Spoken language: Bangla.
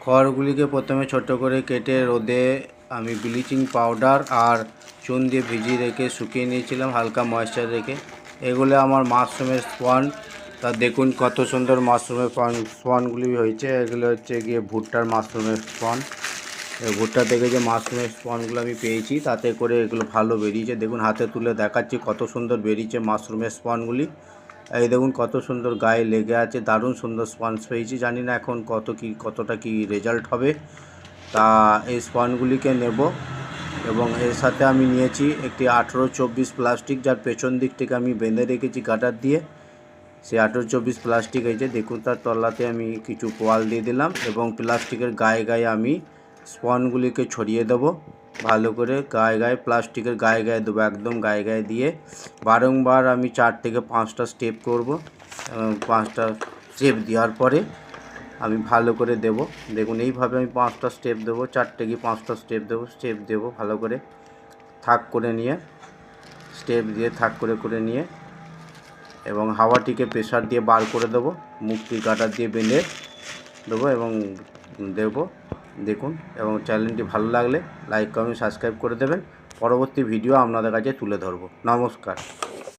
খড়গুলিকে প্রথমে ছোট করে কেটে রোদে আমি ব্লিচিং পাউডার আর চুন দিয়ে ভিজিয়ে রেখে শুকিয়ে নিয়েছিলাম হালকা ময়েশ্চার রেখে। এগুলো আমার মাশরুমের স্পন। তা দেখুন কত সুন্দর মাশরুমের স্পনগুলি হয়েছে। এগুলো হচ্ছে গিয়ে ভুট্টার মাশরুমের স্পন। ভুট্টা থেকে যে মাশরুমের স্পনগুলো আমি পেয়েছি তাতে করে এগুলো ভালো বেরিয়েছে। দেখুন হাতে তুলে দেখাচ্ছি কত সুন্দর বেরিয়েছে মাশরুমের স্পনগুলি। এই দেখুন কত সুন্দর গায়ে লেগে আছে, দারুণ সুন্দর স্পঞ্জ পেয়েছি। জানি না এখন কতটা কি রেজাল্ট হবে। তা এই স্পনগুলিকে নেব এবং এর সাথে আমি নিয়েছি একটি 18-24 প্লাস্টিক, যার পেছন দিক থেকে আমি বেঁধে রেখেছি গাটার দিয়ে। সেই 18-24 প্লাস্টিক হয়েছে। দেখুন তার তলাতে আমি কিছু পোয়াল দিয়ে দিলাম এবং প্লাস্টিকের গায়ে গায়ে আমি স্পনগুলিকে ছড়িয়ে দেবো ভালো করে। গায়ে প্লাস্টিকের গায়ে দেবো, একদম গায়ে দিয়ে বারংবার আমি 4 থেকে 5টা স্টেপ করব। 5টা স্টেপ দেওয়ার পরে আমি ভালো করে দেব। দেখুন এইভাবে আমি 5টা স্টেপ দেবো, 4টে কি 5টা স্টেপ দেবো ভালো করে থাক করে নিয়ে, স্টেপ দিয়ে থাক করে নিয়ে এবং হাওয়াটিকে প্রেসার দিয়ে বার করে দেবো। মুখটি গাটার দিয়ে বেঁধে দেবো এবং দেখুন। এবং চ্যানেলটি ভালো লাগলে লাইক কমেন্ট সাবস্ক্রাইব করে দেবেন। পরবর্তী ভিডিও আপনাদের কাছে তুলে ধরবো। নমস্কার।